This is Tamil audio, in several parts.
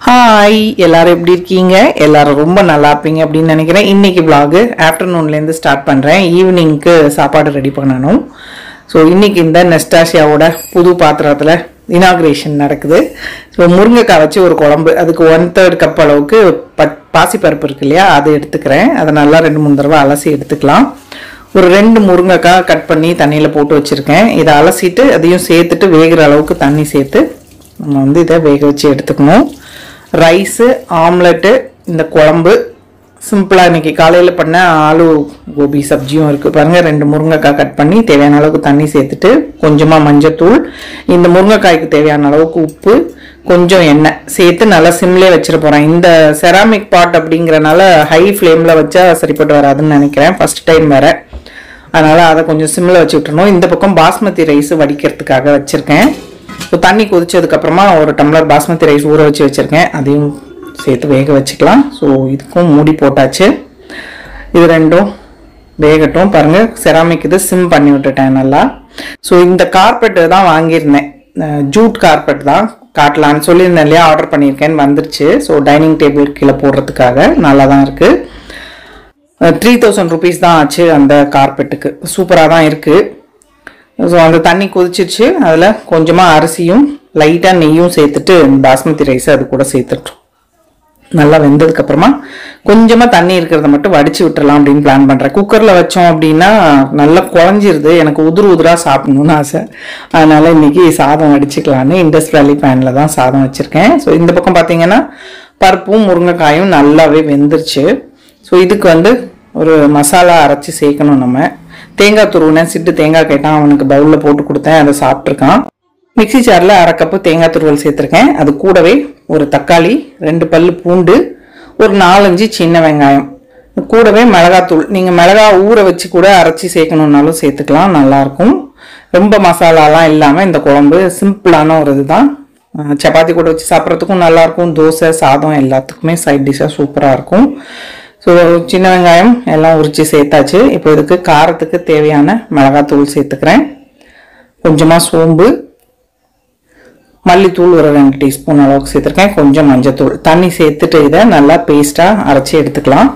ஹாய் எல்லாரும் எப்படி இருக்கீங்க? எல்லாரும் ரொம்ப நல்லா இருப்பீங்க அப்படின்னு நினைக்கிறேன். இன்னைக்கு vlog ஆஃப்டர்நூன்லேருந்து ஸ்டார்ட் பண்ணுறேன். ஈவினிங்க்கு சாப்பாடு ரெடி பண்ணணும். ஸோ இன்னைக்கு இந்த நெஸ்டாஷியாவோட புது பாத்திரத்தில் இனாக்ரேஷன் நடக்குது. ஸோ முருங்கைக்காய் வச்சு ஒரு குழம்பு, அதுக்கு 1/3 கப் அளவுக்கு பாசிப்பருப்பு இருக்கு இல்லையா, அதை எடுத்துக்கிறேன். அதை நல்லா 2-3 தடவை அலசி எடுத்துக்கலாம். ஒரு 2 முருங்கைக்காய் கட் பண்ணி தண்ணியில் போட்டு வச்சுருக்கேன். இதை அலசிட்டு அதையும் சேர்த்துட்டு வேகிற அளவுக்கு தண்ணி சேர்த்து நம்ம இதை வேக வச்சு எடுத்துக்கணும். ரைஸு, ஆம்லெட்டு, இந்த குழம்பு சிம்பிளாக இன்றைக்கி காலையில் பண்ண ஆலு கோபி சப்ஜியும் இருக்குது பாருங்கள். 2 முருங்கைக்காய் கட் பண்ணி தேவையான அளவுக்கு தண்ணி சேர்த்துட்டு கொஞ்சமாக மஞ்சத்தூள், இந்த முருங்கைக்காய்க்கு தேவையான அளவுக்கு உப்பு, கொஞ்சம் எண்ணெய் சேர்த்து நல்லா சிம்லேயே வச்சிட போகிறேன். இந்த செராமிக் பாட் அப்படிங்கிறனால ஹை ஃப்ளேமில் வச்சா சரிப்பட்டு வராதுன்னு நினைக்கிறேன், ஃபஸ்ட் டைம் வேறு. அதனால் அதை கொஞ்சம் சிம்மில் வச்சு விட்டுறணும். இந்த பக்கம் பாஸ்மதி ரைஸ் வடிக்கிறதுக்காக வச்சுருக்கேன். இப்போ தண்ணி கொதிச்சதுக்கப்புறமா ஒரு டம்ளர் பாஸ்மதி ரைஸ் ஊற வச்சு வச்சுருக்கேன், அதையும் சேர்த்து வேக வச்சுக்கலாம். ஸோ இதுக்கும் மூடி போட்டாச்சு. இது ரெண்டும் வேகட்டும். பாருங்கள், செராமிக் இது சிம் பண்ணி விட்டுட்டேன் நல்லா. ஸோ இந்த கார்பெட்டு தான் வாங்கியிருந்தேன், ஜூட் கார்பெட் தான் காட்டலான்னு சொல்லியிருந்தேன் இல்லையா, ஆர்டர் பண்ணியிருக்கேன்னு வந்துருச்சு. ஸோ டைனிங் டேபிள் கீழே போடுறதுக்காக நல்லா தான் இருக்குது. 3000 rupees தான் ஆச்சு அந்த கார்பெட்டுக்கு. சூப்பராக தான் இருக்குது. ஸோ அந்த தண்ணி கொதிச்சிருச்சு. அதில் கொஞ்சமாக அரிசியும் லைட்டாக நெய்யும் சேர்த்துட்டு பாஸ்மதி ரைஸை அது கூட சேர்த்துட்டோம். நல்லா வெந்ததுக்கப்புறமா கொஞ்சமாக தண்ணி இருக்கிறத மட்டும் வடித்து விட்டுறலாம் அப்படின்னு பிளான் பண்ணுறேன். குக்கரில் வச்சோம் அப்படின்னா நல்லா குழஞ்சிருது, எனக்கு உதிராக சாப்பிடணும்னு ஆசை. அதனால் இன்றைக்கி சாதம் வடிச்சுக்கலான்னு இண்டஸ் வேலி பேனில் தான் சாதம் வச்சுருக்கேன். ஸோ இந்த பக்கம் பார்த்தீங்கன்னா பருப்பும் முருங்கைக்காயும் நல்லாவே வெந்துருச்சு. ஸோ இதுக்கு ஒரு மசாலா அரைச்சி சேர்க்கணும். நம்ம தேங்காய் துருவினேன், சிட்டு தேங்காய் கேட்டான், அவனுக்கு பவுலில் போட்டு கொடுத்தேன், அதை சாப்பிட்ருக்கான். மிக்சி ஜாரில் 1/2 கப்பு தேங்காய் துருவல் சேர்த்துருக்கேன். அது கூடவே ஒரு தக்காளி, 2 பல்லு பூண்டு, ஒரு 4-5 சின்ன வெங்காயம், கூடவே மிளகாத்தூள். நீங்கள் மிளகா ஊற வச்சு கூட அரைச்சி சேர்க்கணுன்னாலும் சேர்த்துக்கலாம், நல்லாயிருக்கும். ரொம்ப மசாலாலாம் இல்லாமல் இந்த குழம்பு சிம்பிளான ஒரு இதுதான். சப்பாத்தி கூட வச்சு சாப்பிட்றதுக்கும் நல்லாயிருக்கும், தோசை சாதம் எல்லாத்துக்குமே சைட் டிஷ்ஷாக சூப்பராக இருக்கும். ஸோ சின்ன வெங்காயம் எல்லாம் உரித்து சேர்த்தாச்சு. இப்போ இதுக்கு காரத்துக்கு தேவையான மிளகாத்தூள் சேர்த்துக்கிறேன், கொஞ்சமாக சோம்பு, மல்லித்தூள் ஒரு 2 டீஸ்பூன் அளவுக்கு சேர்த்துருக்கேன், கொஞ்சம் மஞ்சத்தூள். தண்ணி சேர்த்துட்டு இதை நல்லா பேஸ்ட்டாக அரைச்சி எடுத்துக்கலாம்.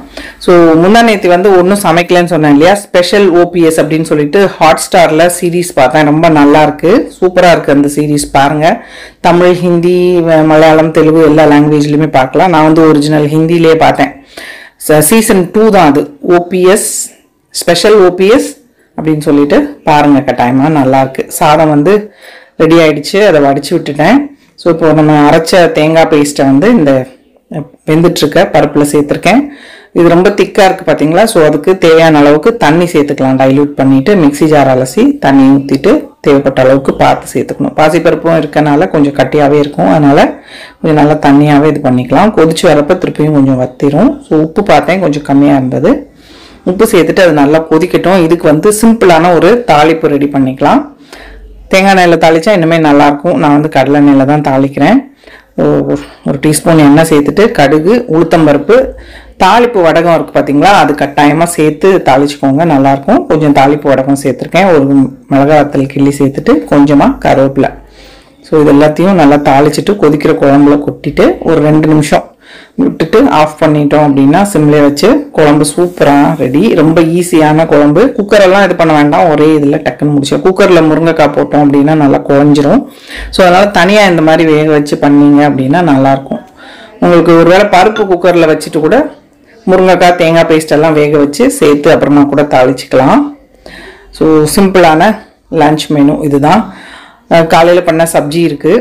ஸோ முந்தா நேற்று ஒன்றும் சமைக்கலன்னு சொன்னேன் இல்லையா, ஸ்பெஷல் OPS அப்படின்னு சொல்லிட்டு ஹாட்ஸ்டாரில் சீரீஸ் பார்த்தேன். ரொம்ப நல்லாயிருக்கு, சூப்பராக இருக்குது அந்த சீரீஸ். பாருங்கள், தமிழ், ஹிந்தி, மலையாளம், தெலுங்கு எல்லா லாங்குவேஜ்லையுமே பார்க்கலாம். நான் ஒரிஜினல் ஹிந்திலே பார்த்தேன். சீசன் 2 தான் அது, OPS ஸ்பெஷல் OPS அப்படின்னு சொல்லிட்டு பாருங்கள் கட்டாயமாக, நல்லாயிருக்கு. சாதம் ரெடி ஆகிடுச்சு, அதை வடித்து விட்டுட்டேன். ஸோ இப்போ நம்ம அரைச்ச தேங்காய் பேஸ்ட்டை இந்த வெந்துட்டுருக்க பருப்பில் சேர்த்துருக்கேன். இது ரொம்ப திக்காக இருக்குது பார்த்தீங்களா. ஸோ அதுக்கு தேவையான அளவுக்கு தண்ணி சேர்த்துக்கலாம். டைல்யூட் பண்ணிவிட்டு மிக்சி ஜார் அலசி தண்ணி ஊற்றிட்டு தேவைப்பட்ட அளவுக்கு பார்த்து சேர்த்துக்கணும். பாசிப்பருப்பும் இருக்கனால கொஞ்சம் கட்டியாகவே இருக்கும், அதனால் கொஞ்சம் நல்லா தண்ணியாகவே இது பண்ணிக்கலாம். கொதிச்சு வரப்போ திருப்பியும் கொஞ்சம் வத்திரும். ஸோ உப்பு பார்த்தேன் கொஞ்சம் கம்மியாக இருந்தது, உப்பு சேர்த்துட்டு அது நல்லா கொதிக்கட்டும். இதுக்கு சிம்பிளான ஒரு தாளிப்பு ரெடி பண்ணிக்கலாம். தேங்காய் எண்ணெயில் தாளித்தா இன்னுமே நல்லாயிருக்கும். நான் கடலை எண்ணெயில் தான் தாளிக்கிறேன். ஒரு டீஸ்பூன் எண்ணெய் சேர்த்துட்டு கடுகு, உளுத்தம்பருப்பு, தாளிப்பு வடகம் இருக்குது பார்த்தீங்களா, அது கட்டாயமாக சேர்த்து தாளிச்சுக்கோங்க, நல்லாயிருக்கும். கொஞ்சம் தாளிப்பு வடகம் சேர்த்துருக்கேன், ஒரு மிளகாத்தல் கிள்ளி சேர்த்துட்டு கொஞ்சமாக கருவேப்பிலை. ஸோ இது எல்லாத்தையும் நல்லா தாளிச்சிட்டு கொதிக்கிற குழம்புல கொட்டிட்டு ஒரு 2 நிமிஷம் விட்டுட்டு ஆஃப் பண்ணிட்டோம் அப்படின்னா சிம்லேயே வச்சு குழம்பு சூப்பராக ரெடி. ரொம்ப ஈஸியான குழம்பு. குக்கரெல்லாம் இது பண்ண வேண்டாம், ஒரே இதில் டக்குன்னு முடிச்சோம். குக்கரில் முருங்கைக்காய் போட்டோம் அப்படின்னா நல்லா குழஞ்சிரும். ஸோ அதனால் தனியாக இந்த மாதிரி வேக வச்சு பண்ணீங்க அப்படின்னா நல்லாயிருக்கும். உங்களுக்கு ஒருவேளை பருப்பு குக்கரில் வச்சுட்டு கூட முருங்கைக்காய் தேங்காய் பேஸ்ட் எல்லாம் வேக வச்சு சேர்த்து அப்புறமா கூட தாளிச்சிக்கலாம். ஸோ சிம்பிளான லன்ச் மெனு இதுதான். காலையில் பண்ண சப்ஜி இருக்குது.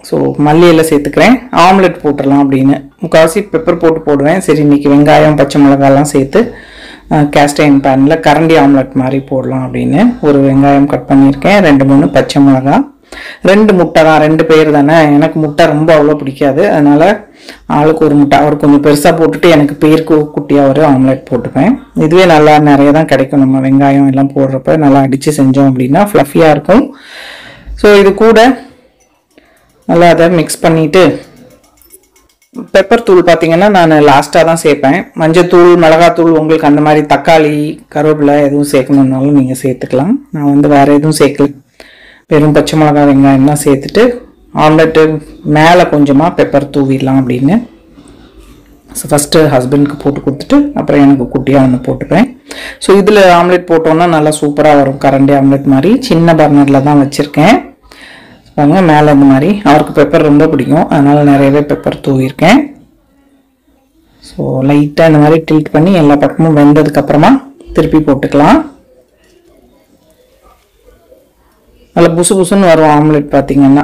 ஸோ மல்லியில் சேர்த்துக்கிறேன். ஆம்லெட் போட்டுடலாம் அப்படின்னு முக்கால்வாசி பெப்பர் போடுவேன். சரி, இன்றைக்கி வெங்காயம் பச்சை மிளகாலாம் சேர்த்து கேஸ்ட் அயர்ன் பேனில் கரண்டி ஆம்லெட் மாதிரி போடலாம் அப்படின்னு ஒரு வெங்காயம் கட் பண்ணியிருக்கேன், 2-3 பச்சை மிளகா, 2 முட்டை தான். 2 பேர் தானே, எனக்கு முட்டை ரொம்ப அவ்வளோ பிடிக்காது. அதனால் ஆளுக்கு ஒரு முட்டை, அவர் கொஞ்சம் பெருசாக போட்டுட்டு எனக்கு பேருக்கு குட்டியாக ஒரு ஆம்லெட் போட்டுப்பேன். இதுவே நல்லா நிறைய தான் கிடைக்கும். நம்ம வெங்காயம் எல்லாம் போடுறப்ப நல்லா அடித்து செஞ்சோம் அப்படின்னா ஃப்ளஃபியாக இருக்கும். ஸோ இது கூட நல்லா அதை மிக்ஸ் பண்ணிவிட்டு பெப்பர் தூள் பார்த்தீங்கன்னா நான் லாஸ்ட்டாக தான் சேர்ப்பேன். மஞ்சத்தூள், மிளகாத்தூள் உங்களுக்கு அந்த மாதிரி தக்காளி, கருவேப்பிலை எதுவும் சேர்க்கணுன்னாலும் நீங்கள் சேர்த்துக்கலாம். நான் வேறு எதுவும் சேர்க்கல, வெறும் பச்சை மிளகா வெங்காயம் தான் சேர்த்துட்டு ஆம்லெட்டு மேலே கொஞ்சமாக பெப்பர் தூவிடலாம் அப்படின்னு. ஸோ ஃபஸ்ட்டு ஹஸ்பண்டுக்கு போட்டு கொடுத்துட்டு அப்புறம் எனக்கு குட்டியாக ஒன்று போட்டுப்பேன். ஸோ இதில் ஆம்லெட் போட்டோன்னா நல்லா சூப்பராக வரும், கரண்டி ஆம்லெட் மாதிரி. சின்ன பர்னரில் தான் வச்சுருக்கேன். பாருங்க, மேலே இந்த மாதிரி அவருக்கு பெப்பர் ரொம்ப பிடிக்கும், அதனால் நிறையவே பெப்பர் தூவிருக்கேன். ஸோ லைட்டாக இந்த மாதிரி டில்ட் பண்ணி எல்லா பக்கமும் வெந்ததுக்கப்புறமா திருப்பி போட்டுக்கலாம். நல்லா புசு புசுன்னு வரும் ஆம்லெட் பார்த்தீங்கன்னா.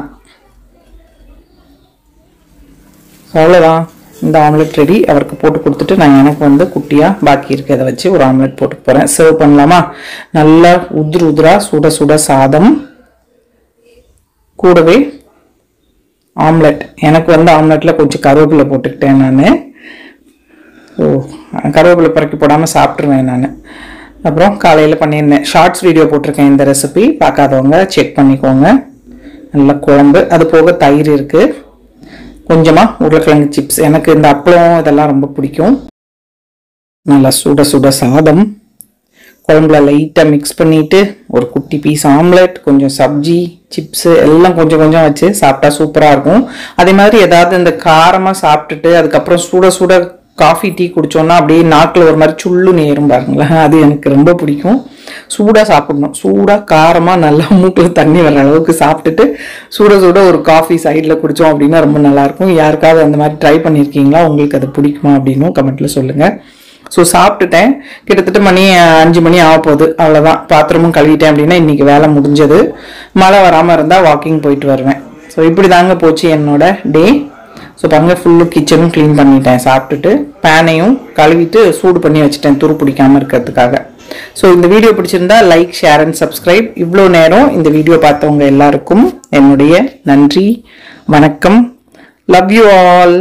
அவ்வளோதான், இந்த ஆம்லெட் ரெடி. அவருக்கு போட்டு கொடுத்துட்டு நான் எனக்கு குட்டியாக பாக்கி இருக்கிறத வச்சு ஒரு ஆம்லெட் போட்டு போகிறேன். சர்வ் பண்ணலாமா? நல்லா உதிரா சுட சுட சாதம், கூடவே ஆம்லெட். எனக்கு ஆம்லெட்டில் கொஞ்சம் கருவேப்பிலை போட்டுக்கிட்டேன் நான். ஸோ கருவேப்பிலை பறக்கி போடாமல் சாப்பிட்ருவேன் நான். அப்புறம் காலையில் பண்ணியிருந்தேன், ஷார்ட்ஸ் வீடியோ போட்டிருக்கேன் இந்த ரெசிபி, பார்க்காதவங்க செக் பண்ணிக்கோங்க. நல்லா குழம்பு, அது போக தயிர் இருக்குது, கொஞ்சமாக உருளைக்கிழங்கு சிப்ஸ். எனக்கு இந்த அப்பளம் இதெல்லாம் ரொம்ப பிடிக்கும். நல்லா சுட சுட சாதம், குழம்புல லைட்டாக மிக்ஸ் பண்ணிவிட்டு ஒரு குட்டி பீஸ் ஆம்லெட், கொஞ்சம் சப்ஜி, சிப்ஸு எல்லாம் கொஞ்சம் கொஞ்சம் வச்சு சாப்பிட்டா சூப்பராக இருக்கும். அதே மாதிரி ஏதாவது இந்த காரமாக சாப்பிட்டுட்டு அதுக்கப்புறம் சுட சுட காஃபி டீ குடித்தோன்னா அப்படியே நாக்கில் ஒரு மாதிரி சுள்ளுன்னு ஏறும் பாருங்களேன், அது எனக்கு ரொம்ப பிடிக்கும். சூடாக சாப்பிடணும், சூடாக காரமாக நல்லா மூக்கில் தண்ணி வர்ற அளவுக்கு சாப்பிட்டுட்டு சுட சுட ஒரு காஃபி சைடில் குடித்தோம் அப்படின்னா ரொம்ப நல்லாயிருக்கும். யாருக்காவது அந்த மாதிரி ட்ரை பண்ணியிருக்கீங்களா? உங்களுக்கு அது பிடிக்குமா அப்படின்னு கமெண்ட்டில் சொல்லுங்கள். ஸோ சாப்பிட்டுட்டேன், கிட்டத்தட்ட மணி 5 மணி ஆக போகுது. அவ்வளோதான், பாத்திரமும் கழுவிட்டேன் அப்படின்னா இன்றைக்கி வேலை முடிஞ்சது. மழை வராமல் இருந்தால் வாக்கிங் போயிட்டு வருவேன். ஸோ இப்படி தாங்க போச்சு என்னோட டே. ஸோ பாருங்க, ஃபுல்லு கிச்சனும் க்ளீன் பண்ணிட்டேன். சாப்பிட்டுட்டு பேனையும் கழுவிட்டு சூடு பண்ணி வச்சுட்டேன், துரு பிடிக்காமல் இருக்கிறதுக்காக. ஸோ இந்த வீடியோ பிடிச்சிருந்தா லைக், ஷேர் அண்ட் சப்ஸ்கிரைப். இவ்வளோ நேரம் இந்த வீடியோ பார்த்தவங்க எல்லாருக்கும் என்னுடைய நன்றி, வணக்கம். Love you all.